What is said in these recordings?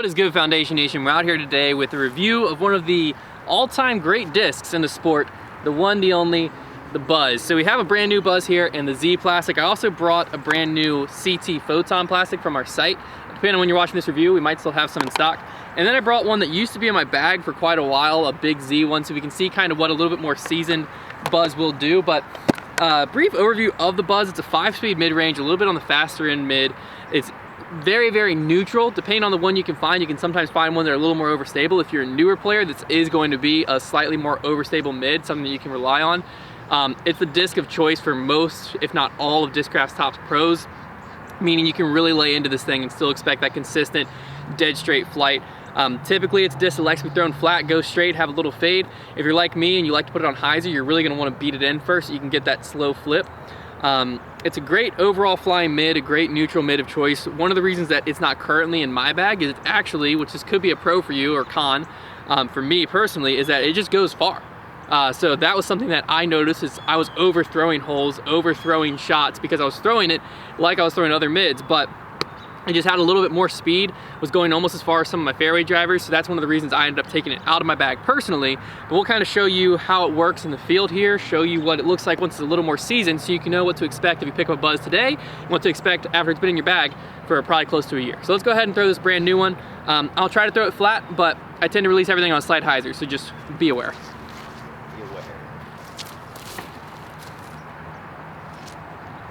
What is good, Foundation Nation? We're out here today with a review of one of the all-time great discs in the sport, the one, the only, the Buzzz. So we have a brand new Buzzz here in the Z plastic. I also brought a brand new CT Photon plastic from our site. Depending on when you're watching this review, we might still have some in stock. And then I brought one that used to be in my bag for quite a while, a big Z one, so we can see kind of what a little bit more seasoned Buzzz will do. But brief overview of the Buzzz. It's a 5-speed mid-range, a little bit on the faster end mid. It's very, very neutral. Depending on the one you can find, you can sometimes find one that are a little more overstable. If you're a newer player, this is going to be a slightly more overstable mid, something that you can rely on. It's the disc of choice for most, if not all, of Discraft's top pros, meaning you can really lay into this thing and still expect that consistent, dead straight flight. Typically it's a disc that likes to be thrown flat, go straight, have a little fade. If you're like me and you like to put it on hyzer, you're really going to want to beat it in first so you can get that slow flip. It's a great overall flying mid, a great neutral mid of choice. One of the reasons that it's not currently in my bag is it's actually, which this could be a pro for you or con, for me personally, is that it just goes far. So that was something that I noticed is I was overthrowing holes, overthrowing shots because I was throwing it like I was throwing other mids, but it just had a little bit more speed, was going almost as far as some of my fairway drivers, so that's one of the reasons I ended up taking it out of my bag personally. But we'll kind of show you how it works in the field here, show you what it looks like once it's a little more seasoned so you can know what to expect if you pick up a Buzzz today, and what to expect after it's been in your bag for probably close to a year. So let's go ahead and throw this brand new one. I'll try to throw it flat, but I tend to release everything on a slight hyzer, so just be aware.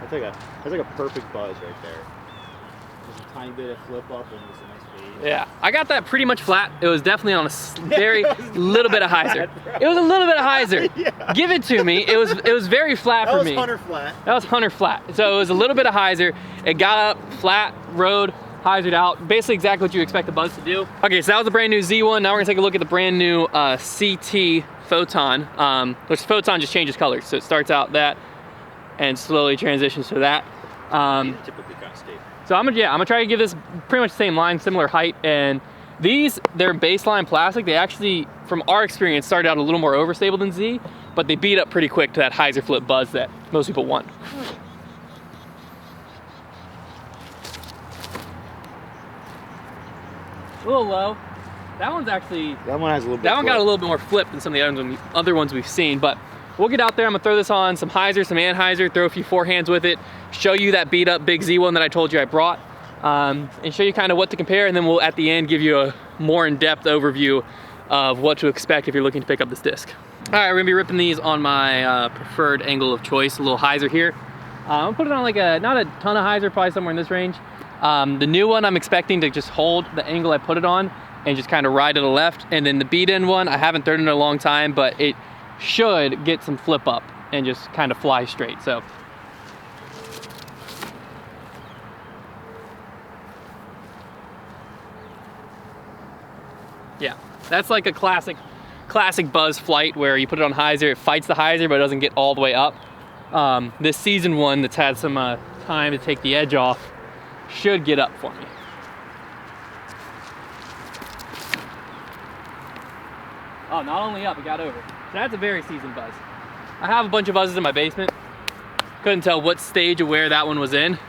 That's like a perfect Buzzz right there. Just a tiny bit of flip up and just a nice fade. Yeah, I got that pretty much flat. It was definitely on a very little bit of hyzer. It was a little bit of hyzer. Yeah. Give it to me. It was very flat for me. That was Hunter flat. That was Hunter flat. So it was a little bit of hyzer. It got up, flat, rode, hyzered out. Basically exactly what you expect the Buzzz to do. Okay, so that was the brand new Z1. Now we're gonna take a look at the brand new CT Photon. Which Photon just changes colors. So it starts out that and slowly transitions to that. Typically kind of stable. So I'm gonna try to give this pretty much the same line, similar height, and they're baseline plastic. They actually, from our experience, started out a little more overstable than Z, but they beat up pretty quick to that hyzer flip Buzzz that most people want. A little low. That one's actually, that one has a little bit. That one got a little bit more flip than some of the other ones we've seen, but we'll get out there. I'm gonna throw this on some hyzer, some anhyzer, throw a few forehands with it, show you that beat up big Z one that I told you I brought, and show you kind of what to compare, and then we'll at the end give you a more in-depth overview of what to expect if you're looking to pick up this disc. All right, we're gonna be ripping these on my preferred angle of choice, a little hyzer here. I'm gonna put it on like not a ton of hyzer, probably somewhere in this range. The new one I'm expecting to just hold the angle I put it on and just kind of ride to the left, and then the beat-in one, I haven't thrown it in a long time, but it should get some flip up and just kind of fly straight. So yeah, that's like a classic Buzzz flight where you put it on hyzer, it fights the hyzer but it doesn't get all the way up. This season one that's had some time to take the edge off should get up for me. Oh, not only up, it got over. So that's a very seasoned Buzzz. I have a bunch of Buzzes in my basement. Couldn't tell what stage of where that one was in.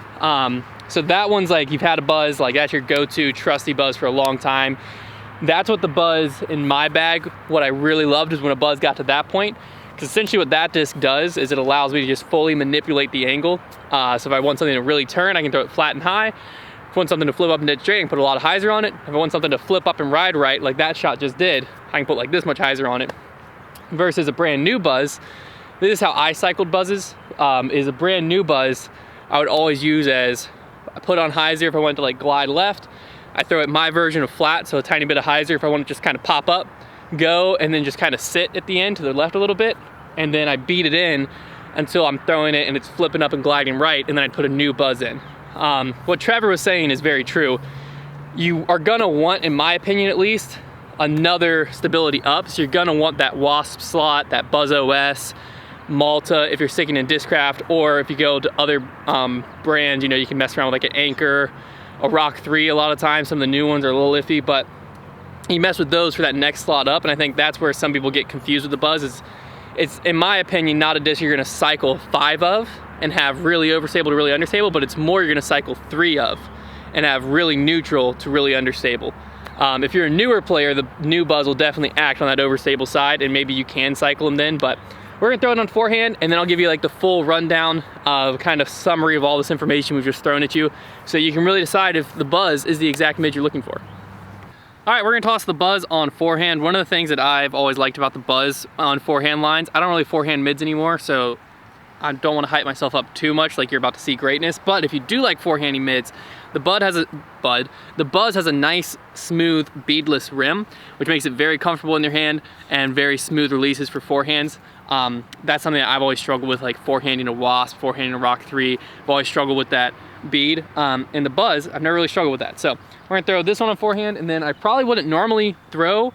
So that one's like, you've had a Buzzz, like that's your go-to trusty Buzzz for a long time. That's what the Buzzz in my bag, what I really loved is when a Buzzz got to that point. Because essentially what that disc does is it allows me to just fully manipulate the angle. So if I want something to really turn, I can throw it flat and high. If I want something to flip up and dead straight, I can put a lot of hyzer on it. If I want something to flip up and ride right, like that shot just did, I can put like this much hyzer on it. Versus a brand new Buzzz, this is how I cycled Buzzes, is a brand new Buzzz I would always use as, I put on hyzer if I wanted to like glide left. I throw it my version of flat, so a tiny bit of hyzer if I want to just kind of pop up, go, and then just kind of sit at the end to the left a little bit, and then I beat it in until I'm throwing it and it's flipping up and gliding right, and then I'd put a new Buzzz in. What Trevor was saying is very true. You are gonna want, in my opinion at least, another stability up. So you're gonna want that Wasp slot, that Buzzz OS, Malta if you're sticking in Discraft, or if you go to other brands, you know, you can mess around with like an Anchor, a Rock 3 a lot of times. Some of the new ones are a little iffy, but you mess with those for that next slot up, and I think that's where some people get confused with the Buzzz. It's, in my opinion, not a disc you're gonna cycle 5 of and have really overstable to really understable, but it's more you're gonna cycle 3 of and have really neutral to really understable. If you're a newer player, the new Buzzz will definitely act on that overstable side, and maybe you can cycle them then, but we're gonna throw it on forehand, and then I'll give you like the full rundown of kind of summary of all this information we've just thrown at you, so you can really decide if the Buzzz is the exact mid you're looking for. All right, we're gonna toss the Buzzz on forehand. One of the things that I've always liked about the Buzzz on forehand lines, I don't really forehand mids anymore, so I don't want to hype myself up too much like you're about to see greatness, but if you do like forehanding mids, the Buzzz has a nice, smooth, beadless rim, which makes it very comfortable in your hand and very smooth releases for forehands. That's something that I've always struggled with, like forehanding a Wasp, forehanding a Rock 3. I've always struggled with that bead. And the Buzzz, I've never really struggled with that. So we're gonna throw this one on forehand, and then I probably wouldn't normally throw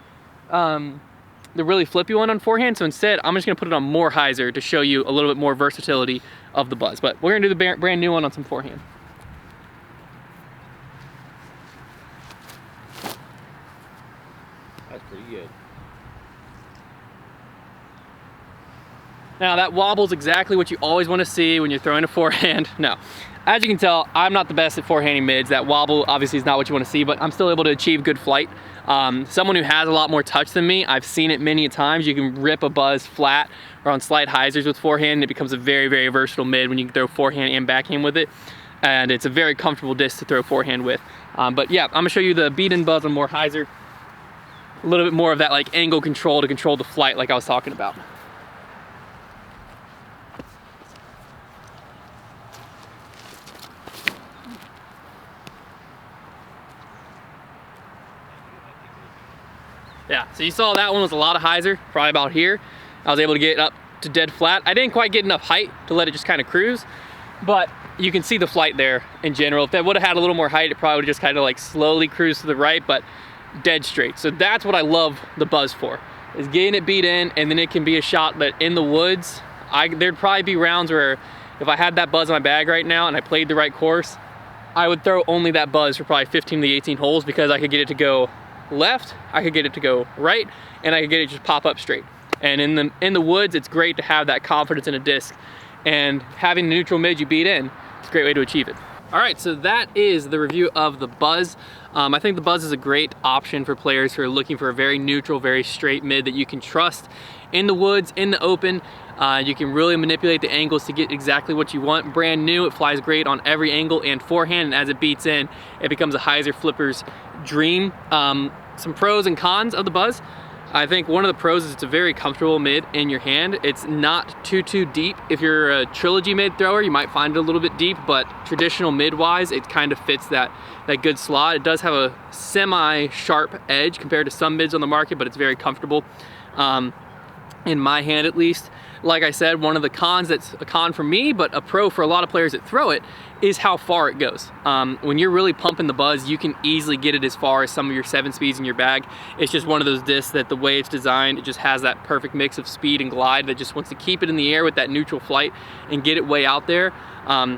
the really flippy one on forehand, so instead I'm just gonna put it on more hyzer to show you a little bit more versatility of the Buzzz. But we're gonna do the brand new one on some forehand. That's pretty good. Now that wobble's exactly what you always want to see when you're throwing a forehand. No, as you can tell, I'm not the best at forehanding mids. That wobble obviously is not what you want to see, but I'm still able to achieve good flight. Someone who has a lot more touch than me, I've seen it many times. You can rip a Buzzz flat or on slight hyzers with forehand, and it becomes a very, very versatile mid when you can throw forehand and backhand with it. And it's a very comfortable disc to throw forehand with. But yeah, I'm gonna show you the beat-in Buzzz on more hyzer. A little bit more of that like angle control to control the flight like I was talking about. Yeah, so you saw that one was a lot of hyzer, probably about here. I was able to get up to dead flat. I didn't quite get enough height to let it just kind of cruise, but you can see the flight there in general. If that would have had a little more height, it probably would have just kind of like slowly cruised to the right, but dead straight. So that's what I love the Buzzz for, is getting it beat in, and then it can be a shot that in the woods, there'd probably be rounds where if I had that Buzzz in my bag right now and I played the right course, I would throw only that Buzzz for probably 15 to 18 holes, because I could get it to go left, I could get it to go right, and I could get it to just pop up straight. And in the woods, it's great to have that confidence in a disc, and having the neutral mid you beat in, it's a great way to achieve it. All right, so that is the review of the Buzzz. I think the Buzzz is a great option for players who are looking for a very neutral, very straight mid that you can trust in the woods, in the open. You can really manipulate the angles to get exactly what you want. Brand new, it flies great on every angle and forehand, and as it beats in, it becomes a hyzer flipper's dream. Some pros and cons of the Buzzz. I think one of the pros is it's a very comfortable mid in your hand. It's not too deep. If you're a trilogy mid thrower, you might find it a little bit deep, but traditional mid-wise, it kind of fits that good slot. It does have a semi-sharp edge compared to some mids on the market, but it's very comfortable. In my hand at least. Like I said, one of the cons that's a con for me, but a pro for a lot of players that throw it, is how far it goes. When you're really pumping the Buzzz, you can easily get it as far as some of your 7 speeds in your bag. It's just one of those discs that the way it's designed, it just has that perfect mix of speed and glide that just wants to keep it in the air with that neutral flight and get it way out there.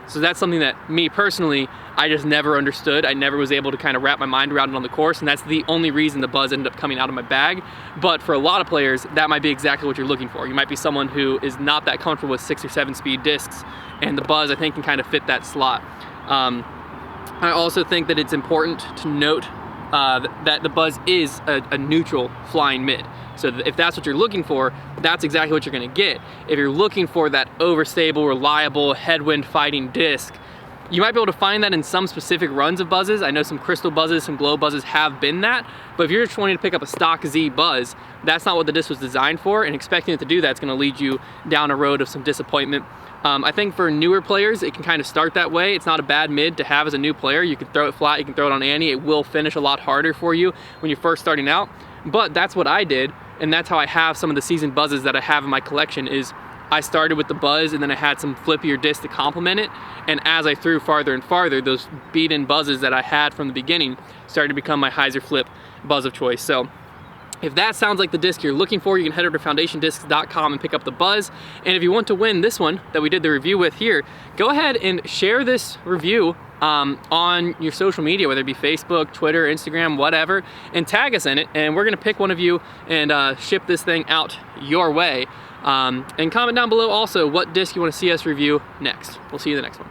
So that's something that me personally, I just never understood. I never was able to kind of wrap my mind around it on the course, and that's the only reason the Buzzz ended up coming out of my bag. But for a lot of players, that might be exactly what you're looking for. You might be someone who is not that comfortable with 6 or 7 speed discs, and the Buzzz, I think, can kind of fit that slot. I also think that it's important to note that the Buzzz is a neutral flying mid. So if that's what you're looking for, that's exactly what you're gonna get. If you're looking for that overstable, reliable, headwind fighting disc, you might be able to find that in some specific runs of Buzzes. I know some crystal Buzzes, some glow Buzzes have been that, but if you're just wanting to pick up a stock Z Buzzz, that's not what the disc was designed for, and expecting it to do that's gonna lead you down a road of some disappointment. I think for newer players, it can kind of start that way. It's not a bad mid to have as a new player. You can throw it flat, you can throw it on Annie. It will finish a lot harder for you when you're first starting out, but that's what I did, and that's how I have some of the seasoned Buzzes that I have in my collection. Is I started with the Buzzz, and then I had some flippier discs to complement it, and as I threw farther and farther, those beat-in Buzzes that I had from the beginning started to become my hyzer flip Buzzz of choice. So if that sounds like the disc you're looking for, you can head over to foundationdiscs.com and pick up the Buzzz. And if you want to win this one that we did the review with here, go ahead and share this review on your social media, whether it be Facebook, Twitter, Instagram, whatever, and tag us in it, and we're gonna pick one of you and ship this thing out your way. And comment down below also what disc you want to see us review next. We'll see you in the next one.